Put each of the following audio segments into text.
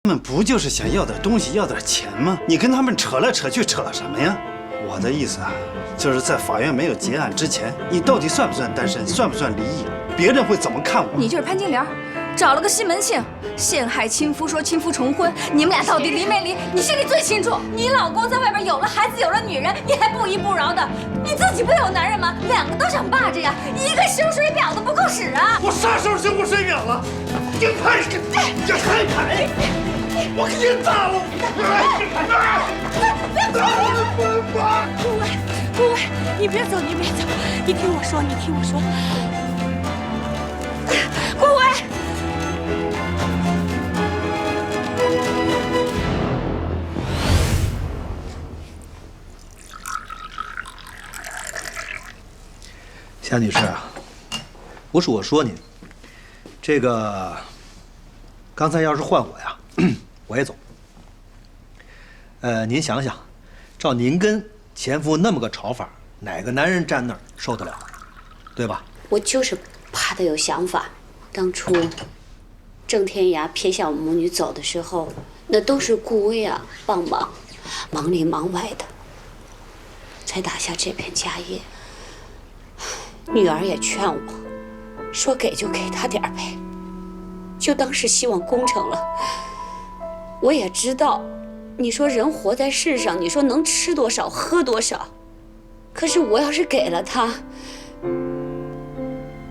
他们不就是想要点东西，要点钱吗？你跟他们扯来扯去，扯什么呀？我的意思啊，就是在法院没有结案之前，你到底算不算单身，算不算离异？别人会怎么看我？你就是潘金莲，找了个西门庆，陷害亲夫，说亲夫重婚，你们俩到底离没离？你心里最清楚。你老公在外边有了孩子，有了女人，你还不依不饶的，你自己不有男人吗？两个都想霸着呀，一个修水表都不够使啊！我啥时候修过水表了？你看，你看看，我给你打了！顾威，你别走，你别走，你听我说，你听我说，顾威。夏女士啊，不是我说您，这个刚才要是换我呀，我也走。您想想，照您跟前夫那么个吵法，哪个男人站那儿受得了，对吧？我就是怕他有想法。当初郑天涯撇下我们母女走的时候，那都是顾威啊帮忙，忙里忙外的，才打下这片家业。女儿也劝我，说给就给他点呗，就当是希望工程了。我也知道，你说人活在世上，你说能吃多少喝多少，可是我要是给了他，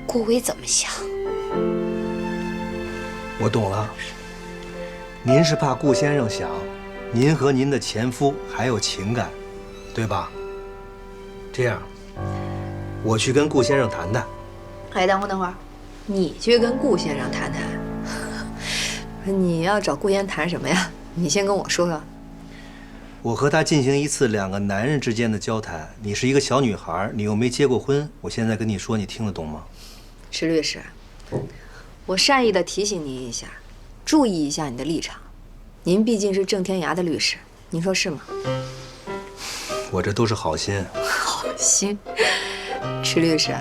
顾威怎么想？我懂了，您是怕顾先生想，您和您的前夫还有情感，对吧？这样，我去跟顾先生谈谈。哎，等会儿，你去跟顾先生谈谈。你要找顾先谈什么呀？你先跟我说说。我和他进行一次两个男人之间的交谈。你是一个小女孩，你又没结过婚，我现在跟你说，你听得懂吗？石律师，我善意的提醒您一下，注意一下你的立场。您毕竟是郑天涯的律师，您说是吗？我这都是好心。好心，池律师，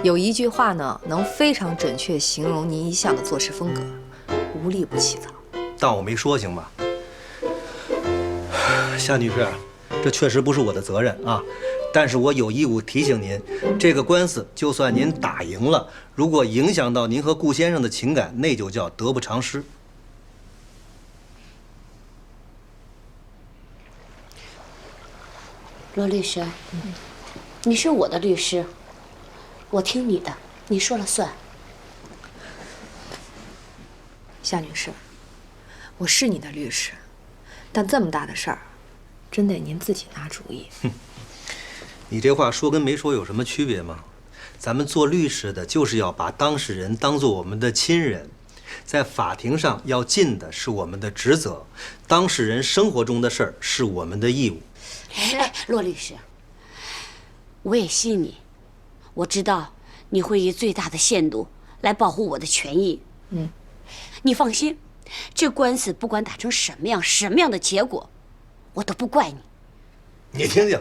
有一句话呢，能非常准确形容您一向的做事风格：无利不起早。当我没说行吧？夏女士，这确实不是我的责任啊，但是我有义务提醒您，这个官司就算您打赢了，如果影响到您和顾先生的情感，那就叫得不偿失。罗律师，你是我的律师，我听你的，你说了算。夏女士，我是你的律师，但这么大的事儿，真得您自己拿主意。你这话说跟没说有什么区别吗？咱们做律师的就是要把当事人当作我们的亲人，在法庭上要尽的是我们的职责，当事人生活中的事儿是我们的义务。哎，骆律师，我也信你，我知道你会以最大的限度来保护我的权益。你放心，这官司不管打成什么样的结果，我都不怪你。你听听，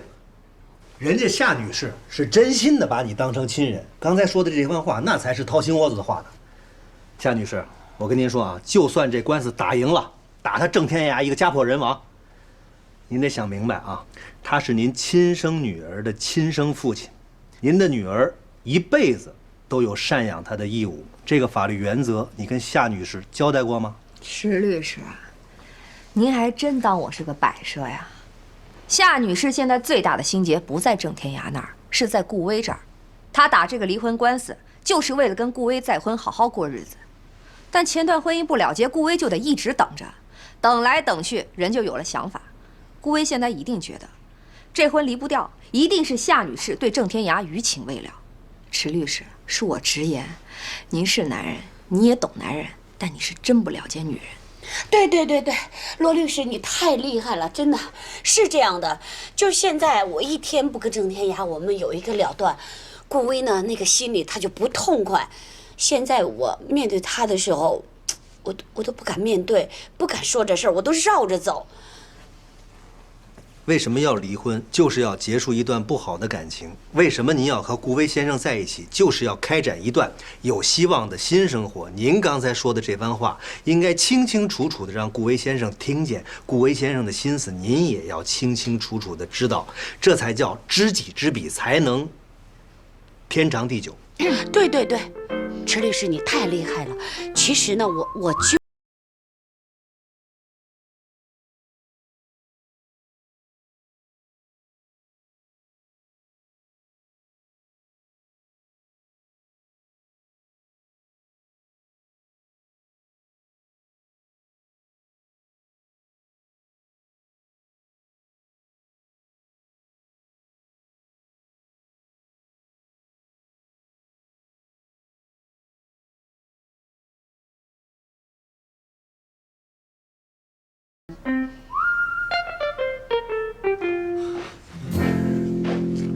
人家夏女士是真心的把你当成亲人，刚才说的这番话，那才是掏心窝子的话呢。夏女士，我跟您说啊，就算这官司打赢了，打他郑天涯一个家破人亡，您得想明白啊，他是您亲生女儿的亲生父亲，您的女儿一辈子都有赡养她的义务，这个法律原则你跟夏女士交代过吗？石律师，您还真当我是个摆设呀？夏女士现在最大的心结不在郑天涯那儿，是在顾威这儿。她打这个离婚官司，就是为了跟顾威再婚，好好过日子。但前段婚姻不了结，顾威就得一直等着，等来等去，人就有了想法。顾威现在一定觉得，这婚离不掉，一定是夏女士对郑天涯余情未了。池律师，恕我直言，您是男人，你也懂男人，但你是真不了解女人。对，罗律师，你太厉害了，真的是这样的。就是现在我一天不跟郑天涯我们有一个了断，顾威呢那个心里他就不痛快。现在我面对他的时候，我都不敢面对，不敢说这事儿，我都绕着走。为什么要离婚？就是要结束一段不好的感情。为什么您要和顾威先生在一起？就是要开展一段有希望的新生活。您刚才说的这番话，应该清清楚楚的让顾威先生听见。顾威先生的心思，您也要清清楚楚的知道，这才叫知己知彼，才能天长地久。对对对，池律师你太厉害了。其实呢，我就。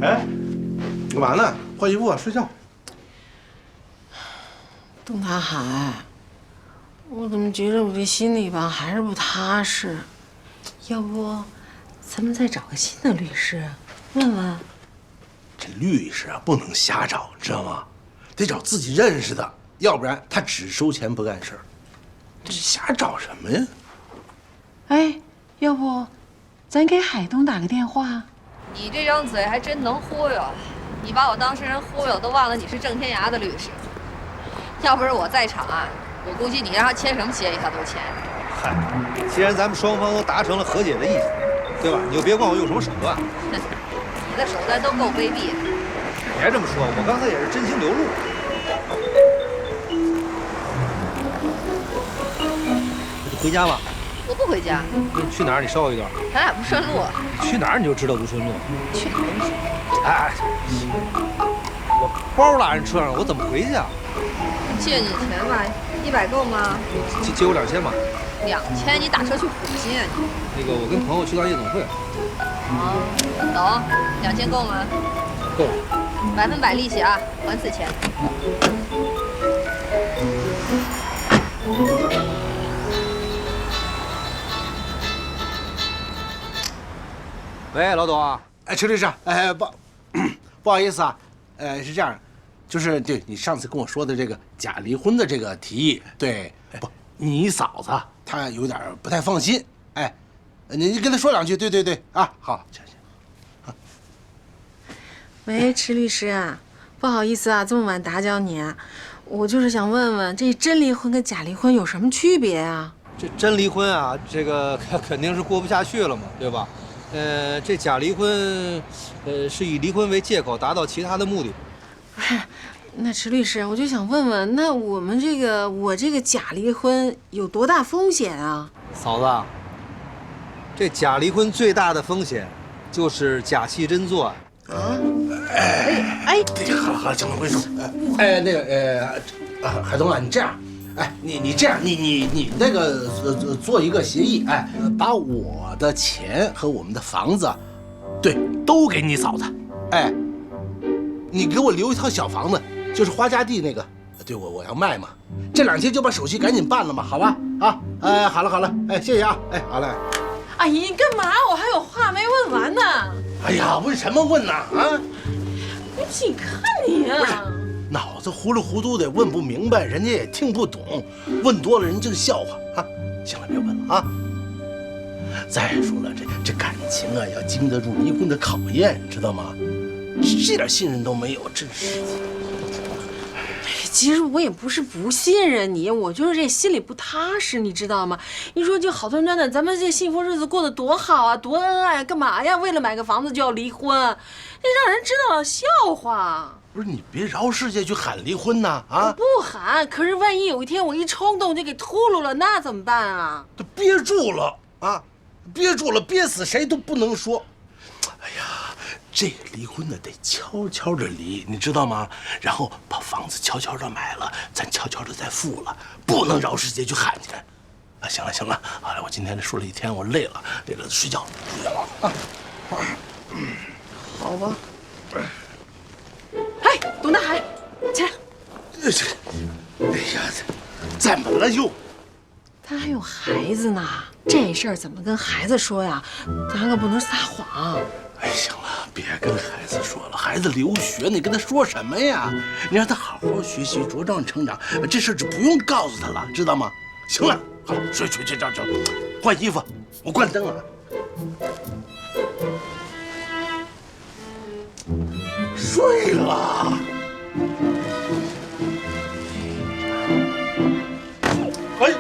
哎，干嘛呢？换衣服啊，睡觉。董大海，我怎么觉着我这心里吧还是不踏实？要不，咱们再找个新的律师，问问。这律师啊，不能瞎找，知道吗？得找自己认识的，要不然他只收钱不干事儿。这瞎找什么呀？哎，要不，咱给海东打个电话？你这张嘴还真能忽悠，你把我当事人忽悠，都忘了你是郑天涯的律师。要不是我在场啊，我估计你让他签什么协议他都签。嗨，既然咱们双方都达成了和解的意思，对吧？你就别管我用什么手段。你的手段都够卑鄙的。你还这么说，我刚才也是真情流露。你回家吧。我不回家。你去哪儿？你捎我一段。咱俩不顺路。去哪儿你就知道不顺路。去哪儿不顺路？哎，我包落人车上，我怎么回去啊？借你钱吧，100够吗？借我2000吧。2000？你打车去虎溪啊你？那个，我跟朋友去趟夜总会。哦，懂。2000够吗？够。100%利息啊，还4000。喂，老董。哎，陈律师，不好意思啊，是这样，就是对你上次跟我说的这个假离婚的这个提议，对，不，你嫂子她有点不太放心，哎，你跟她说2句，对啊，好，行。喂，池律师啊，不好意思啊，这么晚打搅你啊，我就是想问问，这真离婚跟假离婚有什么区别啊？这真离婚啊，这个肯定是过不下去了嘛，对吧？这假离婚，是以离婚为借口达到其他的目的。不是，那池律师，我就想问问，那我这个假离婚有多大风险啊？嫂子，这假离婚最大的风险就是假戏真做啊。好，行了，我跟你说，海东啊，你这样，哎，你这样，你那个做一个协议，哎，把我的钱和我们的房子，对，都给你嫂子，哎，你给我留一套小房子，就是花家地那个，对我要卖嘛，这2天就把手续赶紧办了嘛，好吧？啊，哎，好了，哎，谢谢啊，哎，好嘞。阿姨，你干嘛？我还有话没问完呢。哎呀，问什么问呢？啊！你看你呀，不是，脑子糊里糊涂的，问不明白，人家也听不懂，问多了人就笑话啊！行了，别问了啊！再说了，这感情啊，要经得住离婚的考验，知道吗？这点信任都没有，真是。其实我也不是不信任你，我就是这心里不踏实，你知道吗？你说这好端端的，咱们这幸福日子过得多好啊，多恩爱，干嘛呀？为了买个房子就要离婚，这让人知道了笑话。不是你别饶世界去喊离婚呐！啊！我不喊，可是万一有一天我一冲动就给秃噜了，那怎么办啊？这憋住了啊！憋住了，憋死谁都不能说。哎呀！这离婚呢，得悄悄的离，你知道吗？然后把房子悄悄的买了，咱悄悄的再付了，不能饶世界去喊去。啊，行了，好了，我今天说了一天，我累了，睡觉啊。好吧。哎，董大海，起来。哎呀，怎么了又？他还有孩子呢，这事儿怎么跟孩子说呀？咱可不能撒谎。哎，行了，别跟孩子说了，孩子留学，你跟他说什么呀？你让他好好学习，茁壮成长，这事就不用告诉他了，知道吗？行了，好，睡，这，换衣服，我关灯啊。睡了。哎。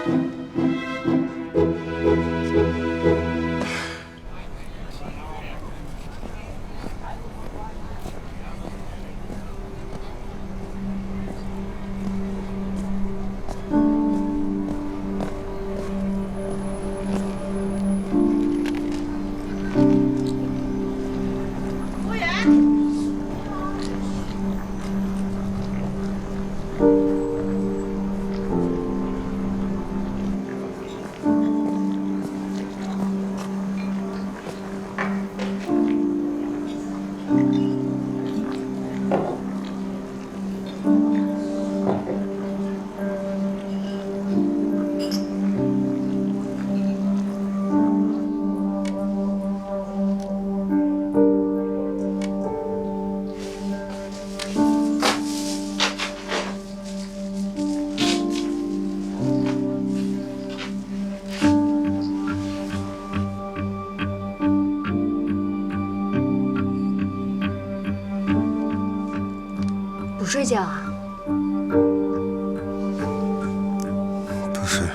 不睡觉啊？不睡。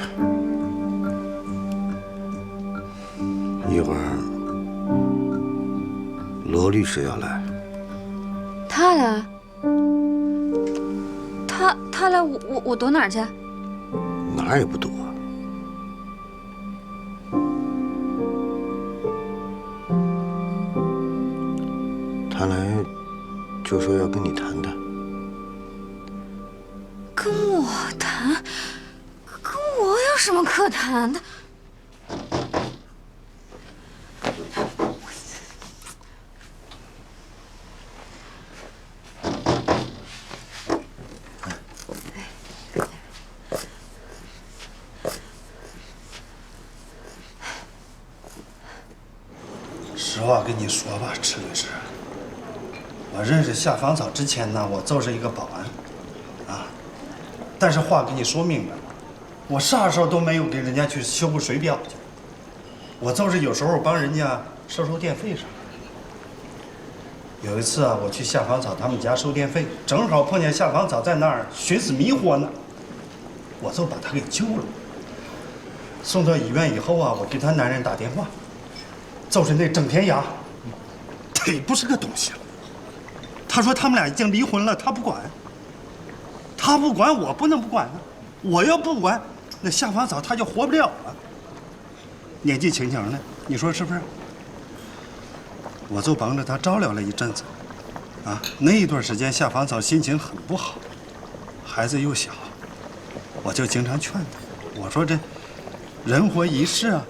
一会儿罗律师要来。他来？他来，我躲哪儿去？哪儿也不躲。他来就说要跟你谈谈。跟我谈？跟我有什么可谈的？实话跟你说吧，池律师，我认识夏芳草之前呢，我就是一个保安，啊，但是话跟你说明白了，我啥时候都没有给人家去修过水表去，我就是有时候帮人家收电费啥的。有一次啊，我去夏芳草他们家收电费，正好碰见夏芳草在那儿寻死迷活呢，我就把他给救了。送到医院以后啊，我给他男人打电话。就是那郑天涯，他也不是个东西了。他说他们俩已经离婚了，他不管，他不管，我不能不管啊！我要不管，那夏芳草他就活不了了。年纪轻轻的，你说是不是？我就帮着他照料了一阵子，啊，那一段时间夏芳草心情很不好，孩子又小，我就经常劝他，我说这人活一世啊。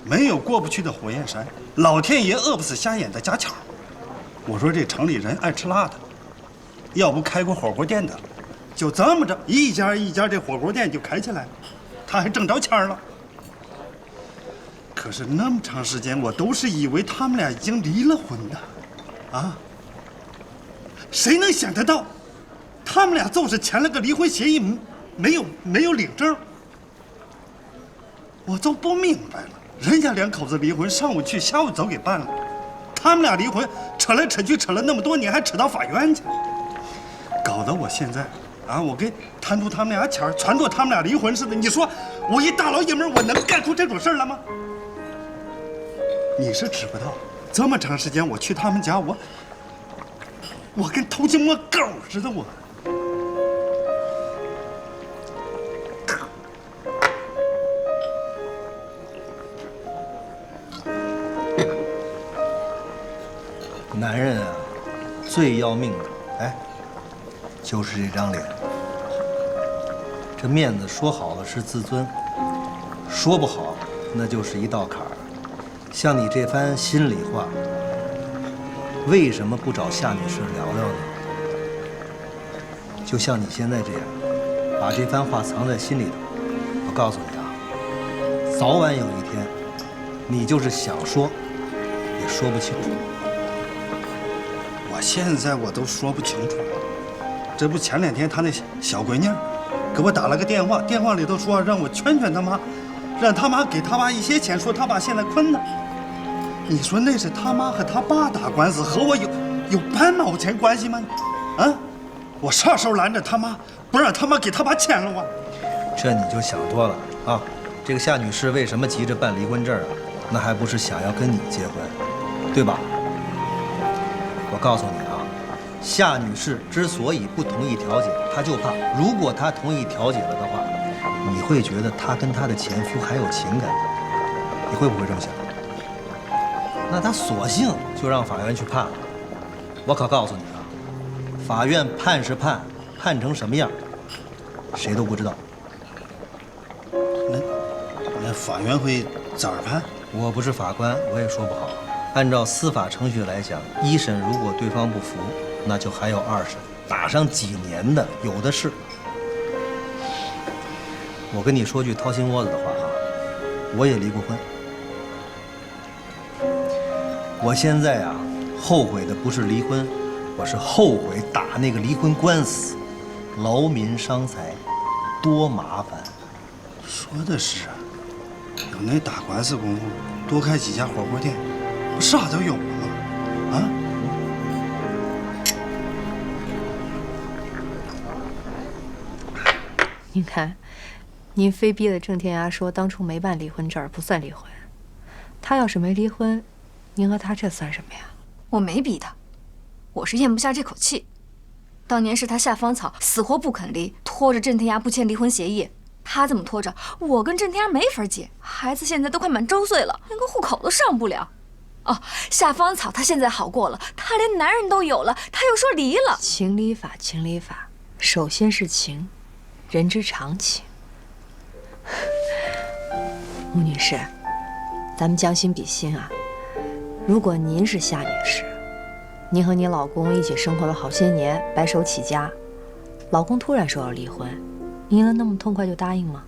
没有过不去的火焰山，老天爷饿不死瞎眼的家巧。我说这城里人爱吃辣的，要不开过火锅店的，就这么着一家一家这火锅店就开起来了，他还挣着钱了。可是那么长时间，我都是以为他们俩已经离了婚的，啊，谁能想得到，他们俩就是签了个离婚协议，没有领证，我就不明白了。人家两口子离婚，上午去，下午走给办了。他们俩离婚，扯来扯去，扯了那么多年，还扯到法院去，搞得我现在啊，我给贪图他们俩钱，传作他们俩离婚似的。你说我一大老爷们，我能干出这种事儿来吗？你是知不道，这么长时间我去他们家，我跟偷鸡摸狗似的，我。男人啊，最要命的，哎，就是这张脸。这面子说好了是自尊，说不好那就是一道坎儿。像你这番心里话，为什么不找夏女士聊聊呢？就像你现在这样，把这番话藏在心里头，我告诉你啊，早晚有一天，你就是想说，也说不清楚。我现在我都说不清楚。这不前2天他那小闺女给我打了个电话，电话里头说让我劝劝他妈，让他妈给他爸一些钱，说他爸现在困难。你说那是他妈和他爸打官司，和我有半毛钱关系吗？啊，我啥时候拦着他妈不让他妈给他爸签了啊？这你就想多了啊！这个夏女士为什么急着办离婚证啊？那还不是想要跟你结婚，对吧？我告诉你啊，夏女士之所以不同意调解，她就怕如果她同意调解了的话，你会觉得她跟她的前夫还有情感，你会不会这么想？那她索性就让法院去判了。我可告诉你啊，法院判是判，判成什么样，谁都不知道。那法院会咋判？我不是法官，我也说不好。按照司法程序来讲，1审如果对方不服，那就还有2审，打上几年的有的是。我跟你说句掏心窝子的话啊，我也离过婚。我现在啊，后悔的不是离婚，我是后悔打那个离婚官司，劳民伤财，多麻烦。说的是啊，有那打官司功夫，多开几家火锅店，不啥都有了吗？啊？您看，您非逼着郑天涯说当初没办离婚证不算离婚，他要是没离婚，您和他这算什么呀？我没逼他，我是咽不下这口气。当年是他夏芳草死活不肯离，拖着郑天涯不签离婚协议。他这么拖着，我跟郑天涯没法结。孩子现在都快满周岁了，连个户口都上不了。哦，夏芳草她现在好过了，她连男人都有了，她又说离了。情理法，情理法，首先是情，人之常情。吴女士，咱们将心比心啊，如果您是夏女士，您和你老公一起生活了好些年，白手起家，老公突然说要离婚，您能那么痛快就答应吗？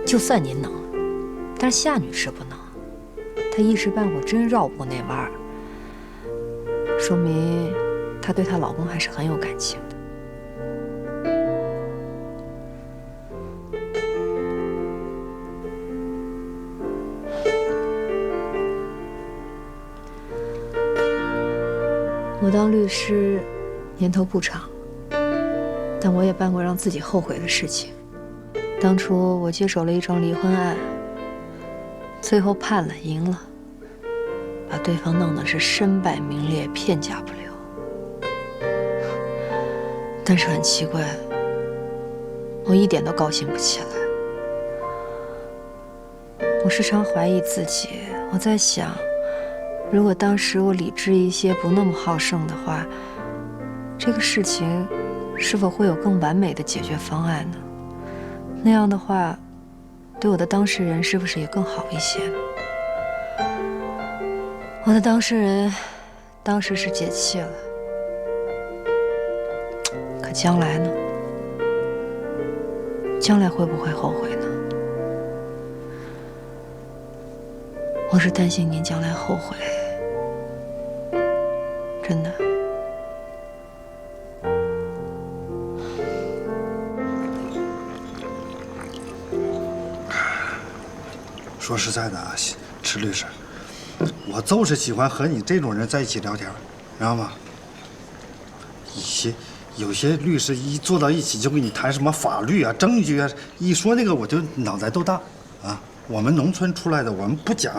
就算您能，但是夏女士不能，她一时半会真绕不过那弯儿，说明她对她老公还是很有感情的。我当律师年头不长，但我也办过让自己后悔的事情。当初我接手了一桩离婚案，最后判了，赢了，把对方弄得是身败名裂，片甲不留。但是很奇怪，我一点都高兴不起来。我时常怀疑自己，我在想，如果当时我理智一些，不那么好胜的话，这个事情是否会有更完美的解决方案呢？那样的话，对我的当事人是不是也更好一些呢？我的当事人当时是解气了，可将来呢？将来会不会后悔呢？我是担心您将来后悔，真的。说实在的啊，池律师，我就是喜欢和你这种人在一起聊天，知道吗？有些律师一坐到一起就跟你谈什么法律啊、证据啊，一说那个我就脑袋都大啊。我们农村出来的，我们不讲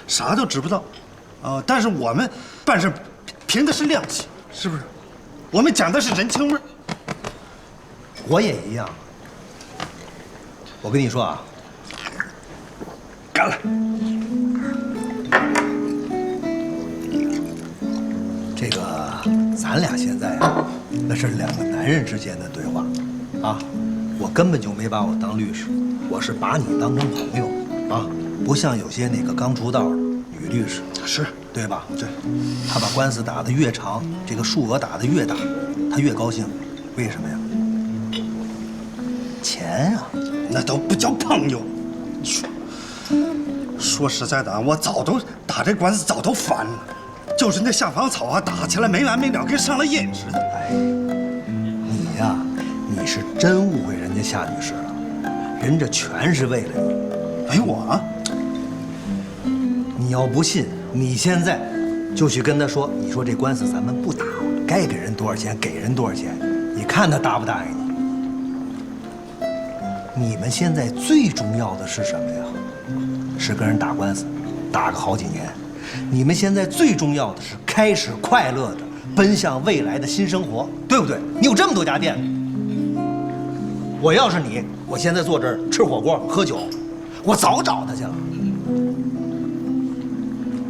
啥都知不道，但是我们办事凭的是良心，是不是？我们讲的是人情味儿。我也一样。我跟你说啊，干了！这个咱俩现在啊，那是2个男人之间的对话，啊，我根本就没把我当律师，我是把你当成朋友，啊，不像有些那个刚出道的女律师，是对吧？对，她把官司打得越长，这个数额打得越大，她越高兴，为什么呀？钱啊！那都不叫朋友，说实在的，我早都打这官司早都翻了，就是那下房草啊，打起来没完没了，跟上了瘾似的。你呀，你是真误会人家夏女士了，人这全是为了你。哎，我，你要不信，你现在就去跟他说，你说这官司咱们不打了，该给人多少钱给人多少钱，你看他答不答应你？你们现在最重要的是什么呀？是跟人打官司，打个好几年。你们现在最重要的是开始快乐的奔向未来的新生活，对不对？你有这么多家店，我要是你，我现在坐这儿吃火锅喝酒，我早找他去了。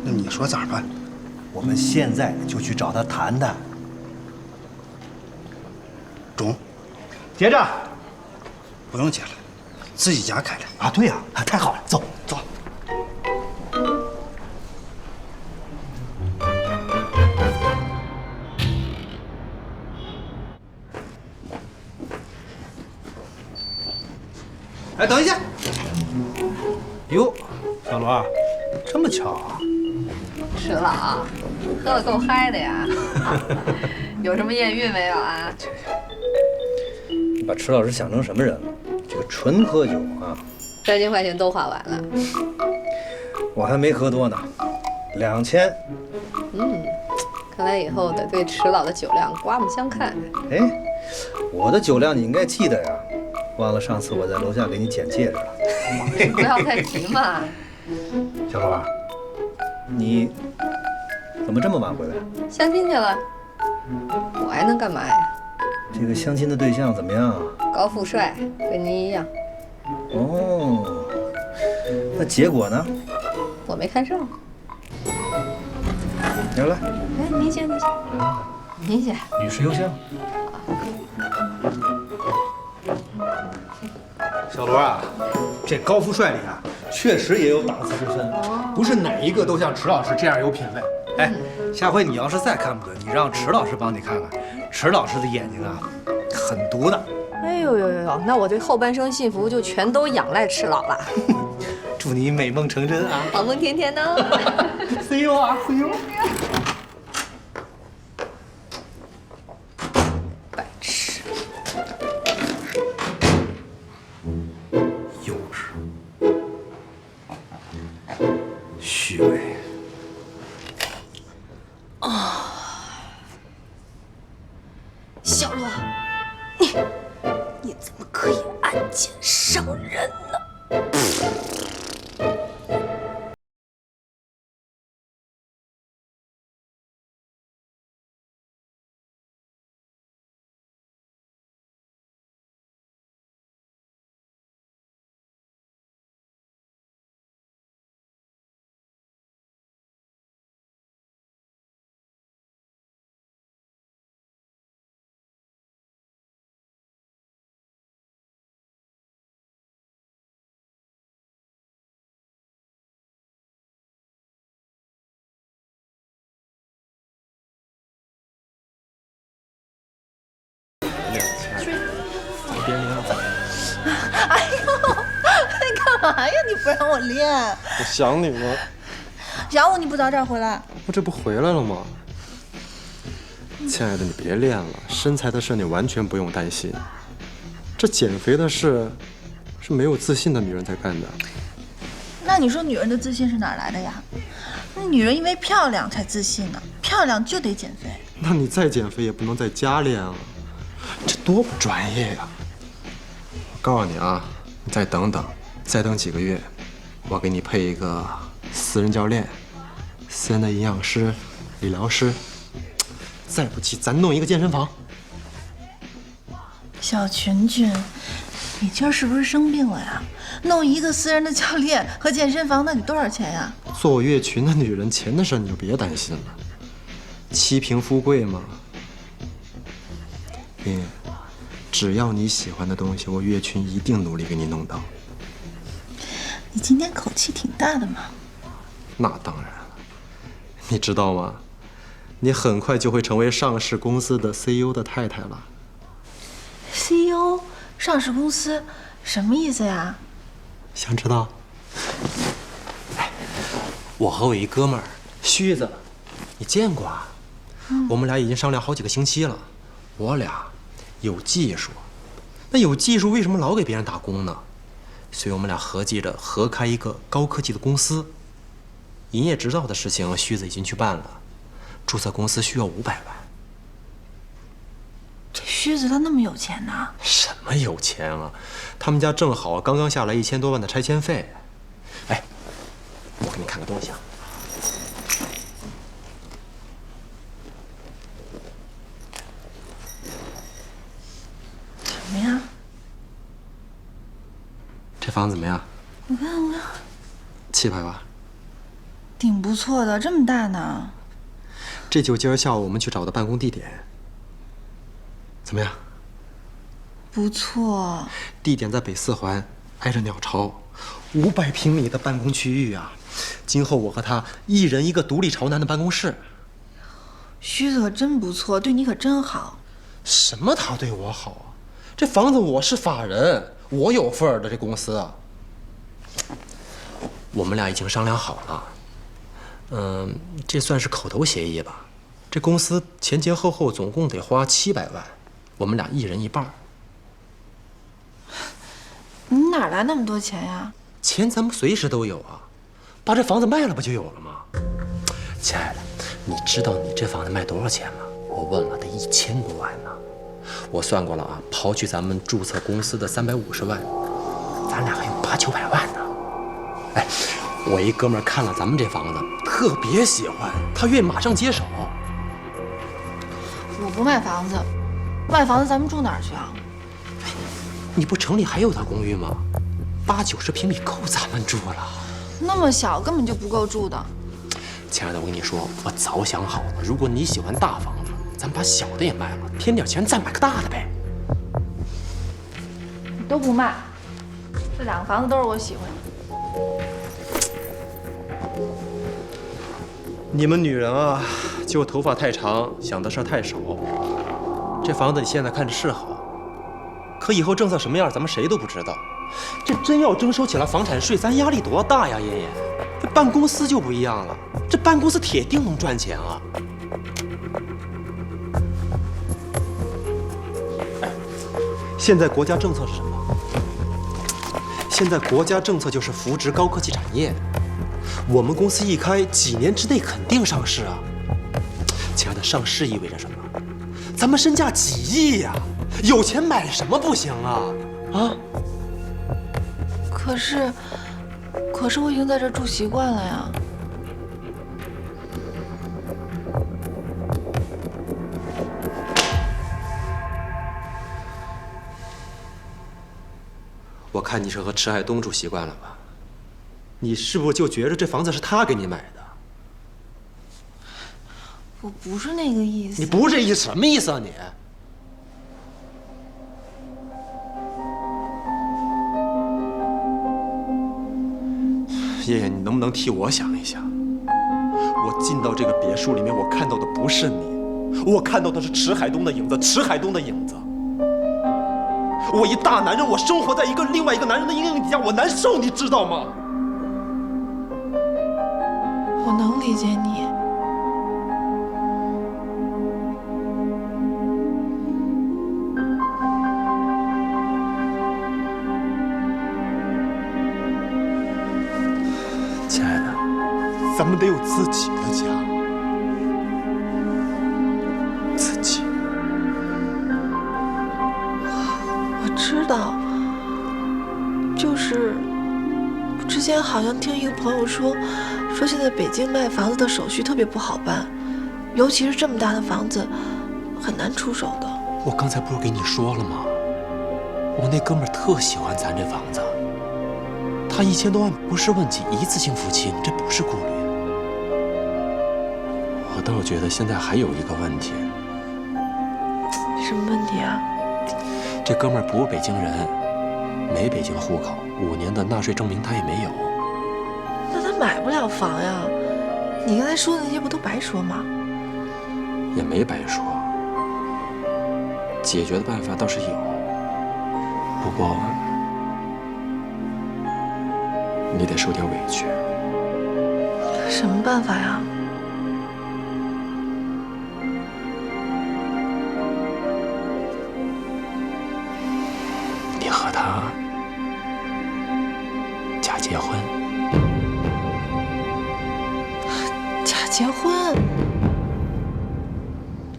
那你说咋办？我们现在就去找他谈谈。中，结账。不用结了，自己家开的啊。对呀，太好了，走走。哎，等一下！哟，小罗，这么巧啊！石老，喝得够嗨的呀！有什么艳遇没有啊？你把池老师想成什么人了？这个纯喝酒啊3000块钱都花完了。我还没喝多呢，2000。看来以后得对池老的酒量刮目相看。哎，我的酒量你应该记得呀。忘了上次我在楼下给你捡戒指了。不要太急嘛。小罗，你怎么这么晚回来？相亲去了。我还能干嘛呀？这个相亲的对象怎么样？高富帅，跟您一样。哦，那结果呢？我没看上。来来，哎，您先，您先，您先。女士优先。小罗啊，这高富帅里啊，确实也有档次之分，不是哪一个都像池老师这样有品位。哎，下回你要是再看不准，你让池老师帮你看看，池老师的眼睛啊，很毒的。哎呦呦呦呦，那我这后半生幸福就全都仰赖池老了。祝你美梦成真啊，好梦甜甜呢。See you 啊 ，See you。白痴。幼稚，虚伪。小罗，你怎么可以暗箭伤人呢？哎呦，你干嘛呀？你不让我练？我想你了。想我你不早点回来？我这不回来了吗？亲爱的，你别练了，身材的事你完全不用担心。这减肥的事，是没有自信的女人才干的。那你说女人的自信是哪儿来的呀？那女人因为漂亮才自信呢，漂亮就得减肥。那你再减肥也不能在家练啊，这多不专业呀！我告诉你啊，你再等等，再等几个月，我给你配一个私人教练、私人的营养师、理疗师，再不济咱弄一个健身房。小群群，你今儿是不是生病了呀？弄一个私人的教练和健身房，那得多少钱呀？做我月群的女人，钱的事你就别担心了。妻贫富贵嘛，你只要你喜欢的东西，我月群一定努力给你弄到。你今天口气挺大的嘛。那当然了，你知道吗？你很快就会成为上市公司的 CEO 的太太了。CEO 上市公司什么意思呀？想知道？我和我一哥们儿旭子，你见过啊？我们俩已经商量好几个星期了。我俩有技术，那有技术为什么老给别人打工呢？所以我们俩合计着合开一个高科技的公司。营业执照的事情，旭子已经去办了，注册公司需要500万。这旭子他那么有钱呢？什么有钱啊？他们家正好刚刚下来1000多万的拆迁费。哎，我给你看个东西啊。什么呀？这房子怎么样？我看700万。挺不错的，这么大呢。这就今儿下午我们去找的办公地点。怎么样？不错。地点在北4环，挨着鸟巢，500平米的办公区域啊。今后我和他一人一个独立朝南的办公室。旭子可真不错，对你可真好。什么他对我好啊？这房子我是法人，我有份儿的。这公司啊，我们俩已经商量好了。这算是口头协议吧。这公司前前后后总共得花700万，我们俩一人一半。你哪来那么多钱呀？钱咱们随时都有啊，把这房子卖了不就有了吗？亲爱的，你知道你这房子卖多少钱吗？我问了，得1000多万呢。我算过了啊，刨去咱们注册公司的350万，咱俩还有800-900万呢。哎，我一哥们儿看了咱们这房子，特别喜欢，他愿意马上接手。我不卖房子，卖房子咱们住哪儿去啊？你不城里还有套公寓吗？80-90平米够咱们住了。那么小，根本就不够住的。亲爱的，我跟你说，我早想好了，如果你喜欢大房子，咱把小的也卖了，添点钱再买个大的呗。你都不卖，这2个房子都是我喜欢的。你们女人啊，就头发太长，想的事儿太少。这房子你现在看着是好，可以后政策什么样，咱们谁都不知道。这真要征收起来房产税，咱压力多大呀，爷爷！这办公司就不一样了，这办公司铁定能赚钱啊！哎，现在国家政策是什么？现在国家政策就是扶植高科技产业。我们公司一开，几年之内肯定上市啊！亲爱的，上市意味着什么？咱们身价几亿呀，有钱买什么不行啊？啊！可是我已经在这住习惯了呀。我看你是和迟海东住习惯了吧？你是不是就觉着这房子是他给你买的？我不是那个意思。你不是这意思，什么意思啊你？爷爷，你能不能替我想一想？我进到这个别墅里面，我看到的不是你，我看到的是迟海东的影子，迟海东的影子。我一大男人，我生活在另外一个男人的阴影底下，我难受，你知道吗？我能理解你。亲爱的，咱们得有自己的家，自己。我知道，就是之前好像听一个朋友说现在北京卖房子的手续特别不好办，尤其是这么大的房子，很难出手的。我刚才不是给你说了吗？我那哥们儿特喜欢咱这房子，他1000多万不是问题，一次性付清，这不是顾虑。我倒觉得现在还有一个问题。什么问题啊？这哥们儿不是北京人，没北京户口，5年的纳税证明他也没有。那他买不了房呀！你刚才说的那些不都白说吗？也没白说，解决的办法倒是有，不过你得受点委屈。什么办法呀？你和他假结婚。假结婚？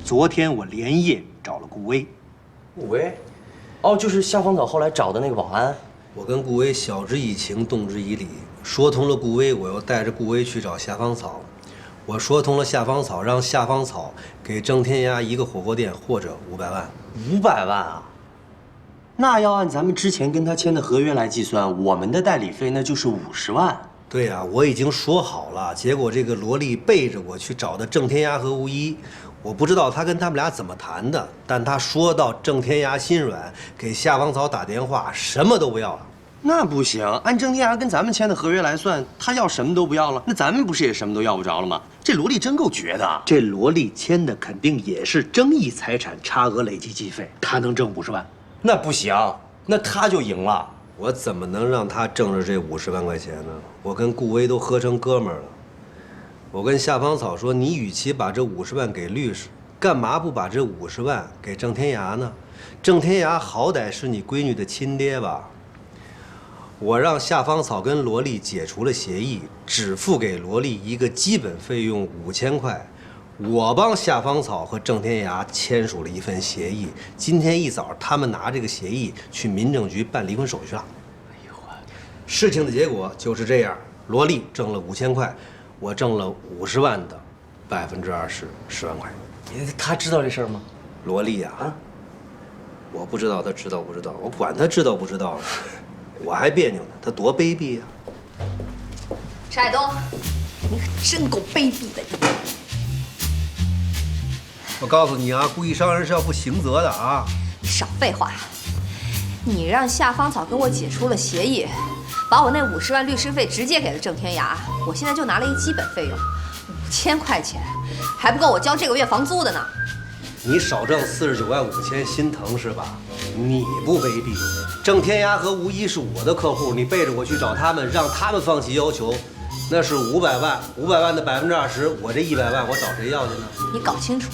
昨天我连夜找了顾威。顾威？哦，就是夏芳草后来找的那个保安。我跟顾威晓之以情，动之以理，说通了顾威，我又带着顾威去找夏芳草。我说通了夏芳草，让夏芳草给郑天涯一个火锅店或者500万。500万啊？那要按咱们之前跟他签的合约来计算，我们的代理费那就是50万。对呀，我已经说好了，结果这个萝莉背着我去找的郑天涯和吴一，我不知道他跟他们俩怎么谈的，但他说到郑天涯心软，给夏芳草打电话，什么都不要了。那不行，按郑天涯跟咱们签的合约来算，他要什么都不要了，那咱们不是也什么都要不着了吗？这萝莉真够绝的。这萝莉签的肯定也是争议财产差额累计计费，他能挣50万？那不行，那他就赢了。我怎么能让他挣着这50万块钱呢？我跟顾威都喝成哥们儿了。我跟夏芳草说，你与其把这50万给律师，干嘛不把这50万给郑天涯呢？郑天涯好歹是你闺女的亲爹吧？我让夏芳草跟萝莉解除了协议，只付给萝莉一个基本费用5000块。我帮夏芳草和郑天涯签署了一份协议，今天一早他们拿这个协议去民政局办离婚手续了。哎呦，事情的结果就是这样，萝莉挣了5000块，我挣了50万的20%，10万块。他知道这事儿吗？萝莉呀，我不知道他知道不知道，我管他知道不知道呢，我还别扭呢，他多卑鄙呀！沙海东，你可真够卑鄙的你！我告诉你啊，故意伤人是要负刑责的啊！你少废话！你让夏芳草跟我解除了协议，把我那50万律师费直接给了郑天涯，我现在就拿了一基本费用，5000块钱，还不够我交这个月房租的呢。你少挣49万5千，心疼是吧？你不卑鄙。郑天涯和吴一是我的客户，你背着我去找他们，让他们放弃要求，那是500万，500万的20%，我这100万我找谁要去呢？你搞清楚，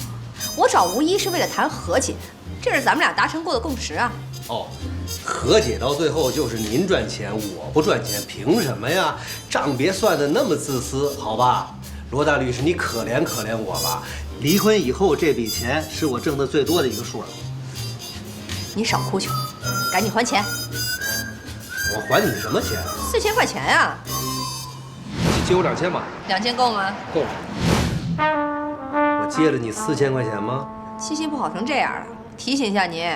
我找吴一是为了谈和解，这是咱们俩达成过的共识啊。哦，和解到最后就是您赚钱，我不赚钱，凭什么呀？账别算得那么自私，好吧？罗大律师，你可怜可怜我吧。离婚以后这笔钱是我挣的最多的一个数了。你少哭穷，赶紧还钱。我还你什么钱？4000块钱呀。借我2000吧。2000够吗？够。我借了你4000块钱吗？气息不好成这样了，提醒一下您，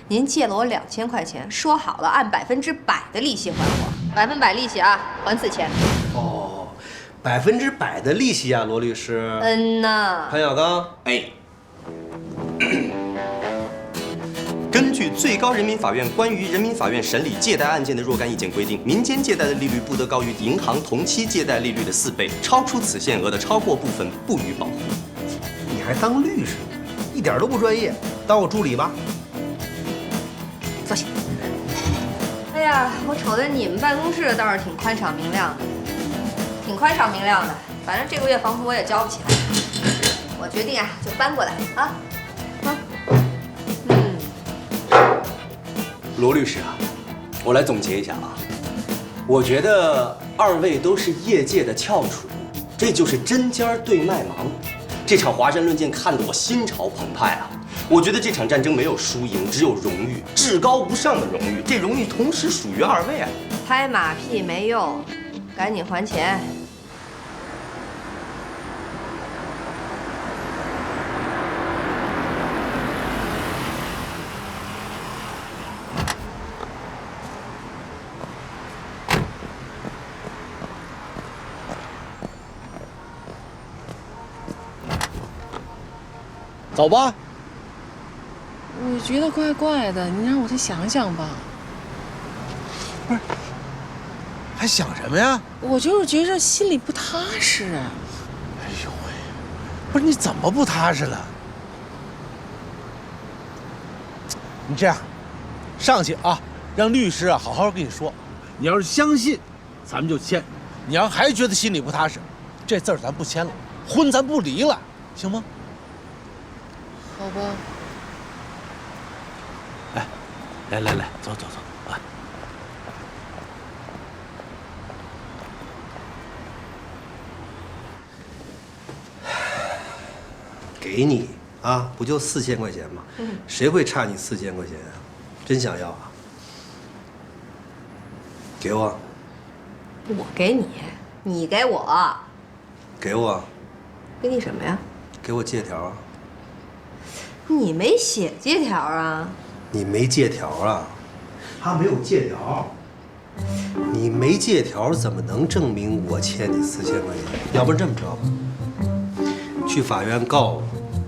您借了我2000块钱，说好了按100%的利息还我，100%利息啊，还4000。哦，100%的利息啊，罗律师。嗯呐。潘小刚，哎。根据最高人民法院关于人民法院审理借贷案件的若干意见规定，民间借贷的利率不得高于银行同期借贷利率的4倍，超出此限额的超过部分不予保护。你还当律师，一点都不专业，当我助理吧。坐下。哎呀，我瞅着你们办公室倒是挺宽敞明亮的，挺宽敞明亮的。反正这个月房租我也交不起来，我决定啊，就搬过来啊。罗律师啊，我来总结一下啊，我觉得2位都是业界的翘楚，这就是针尖对麦芒。这场华山论剑看得我心潮澎湃啊！我觉得这场战争没有输赢，只有荣誉，至高无上的荣誉。这荣誉同时属于2位啊！拍马屁没用，赶紧还钱。走吧。我觉得怪怪的，你让我再想想吧。不是，还想什么呀？我就是觉着心里不踏实。哎呦喂，不是你怎么不踏实了？你这样，上去啊，让律师啊好好跟你说。你要是相信，咱们就签；你要还觉得心里不踏实，这字儿咱不签了，婚咱不离了，行吗？好吧。哎，来，走啊！给你啊，不就4000块钱吗？谁会差你4000块钱啊？真想要啊？给我，我给你，你给我，给我，给你什么呀？给我借条啊！你没写借条啊？你没借条啊？他没有借条。你没借条，怎么能证明我欠你4000块钱？要不然这么着吧，去法院告我，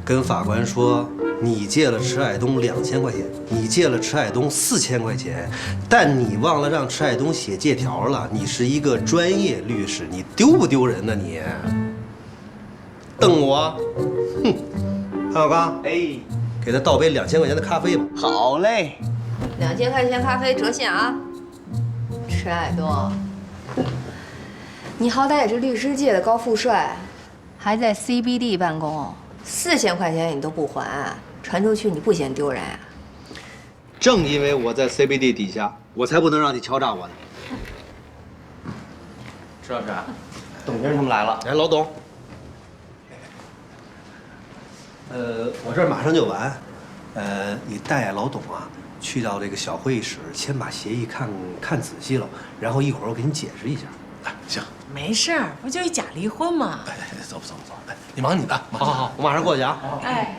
跟法官说你借了迟海东2000块钱，你借了迟海东4000块钱，但你忘了让迟海东写借条了。你是一个专业律师，你丢不丢人呢？你瞪我？哼！韩小刚，哎，给他倒杯2000块钱的咖啡吧。好嘞。2000块钱咖啡折现啊！迟海东，你好歹也是律师界的高富帅，还在 CBD 办公，4000块钱你都不还，传出去你不嫌丢人啊？正因为我在 CBD 底下，我才不能让你敲诈我呢。迟老师，董先生他们来了。哎，老董，我这儿马上就完，你带老董啊去到这个小会议室，先把协议看仔细了，然后一会儿我给你解释一下。哎，行，没事儿，不就一假离婚吗？哎，走，哎，你忙你的，好，我马上过去啊。哎，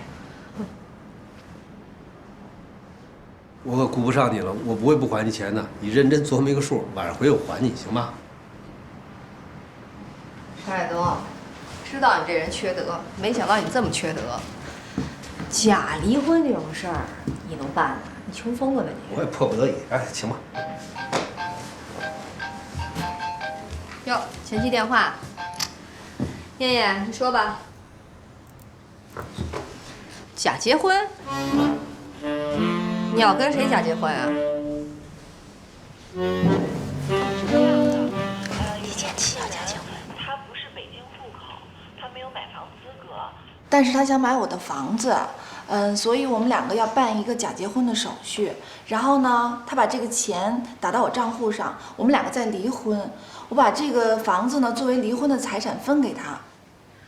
我可顾不上你了，我不会不还你钱的。你认真琢磨一个数，晚上回我还你，行吗？迟海东，知道你这人缺德，没想到你这么缺德。假离婚这种事儿你能办吗？你穷疯了吧你？我也迫不得已。哎，请吧。哟，前妻电话。燕燕，你说吧。假结婚？你要跟谁假结婚啊？李前妻要假结婚。他不是北京户口，他没有买房资格，但是他想买我的房子，所以我们2个要办一个假结婚的手续。然后呢，他把这个钱打到我账户上，我们2个再离婚。我把这个房子呢作为离婚的财产分给他。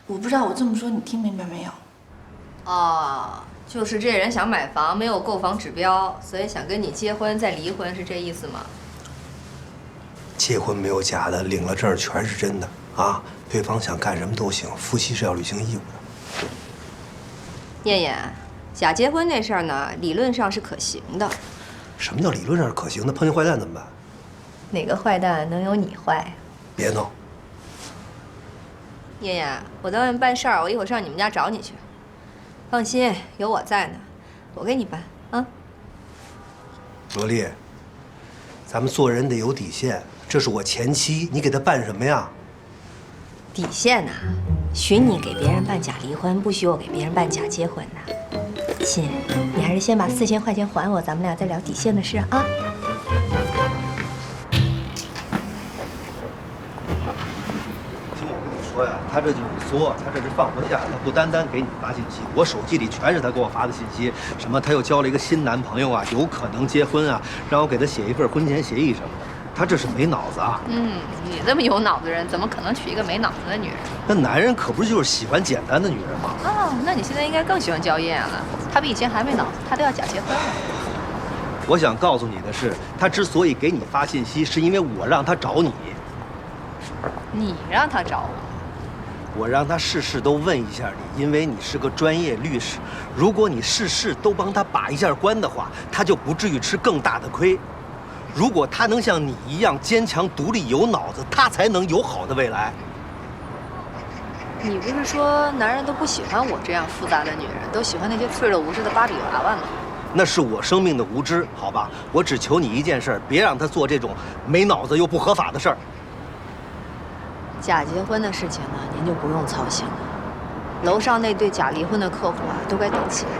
我不知道我这么说你听明白没有？哦，就是这人想买房，没有购房指标，所以想跟你结婚再离婚，是这意思吗？结婚没有假的，领了证全是真的啊！对方想干什么都行，夫妻是要履行义务的。燕燕，假结婚这事儿呢，理论上是可行的。什么叫理论上是可行的？碰见坏蛋怎么办？哪个坏蛋能有你坏？别闹！燕燕，我在外面办事儿，我一会儿上你们家找你去。放心，有我在呢，我给你办啊。罗丽，咱们做人得有底线。这是我前妻，你给她办什么呀？底线呐，许你给别人办假离婚，不许我给别人办假结婚呐。亲，你还是先把4000块钱还我，咱们俩再聊底线的事啊。听我跟你说呀，他这就是作，他这是放不下，他不单单给你发信息，我手机里全是他给我发的信息，什么他又交了一个新男朋友啊，有可能结婚啊，让我给他写一份婚前协议什么的。他这是没脑子啊！你这么有脑子的人，怎么可能娶一个没脑子的女人？那男人可不就是喜欢简单的女人吗？哦，那你现在应该更喜欢娇艳了。他比以前还没脑子，他都要假结婚了。我想告诉你的是，他之所以给你发信息，是因为我让他找你。你让他找我？我让他事事都问一下你，因为你是个专业律师。如果你事事都帮他把一下关的话，他就不至于吃更大的亏。如果他能像你一样坚强、独立、有脑子，他才能有好的未来。你不是说男人都不喜欢我这样复杂的女人，都喜欢那些脆弱无知的芭比娃娃吗？那是我生命的无知，好吧？我只求你一件事，别让他做这种没脑子又不合法的事儿。假结婚的事情呢，您就不用操心了。楼上那对假离婚的客户啊，都该等起来。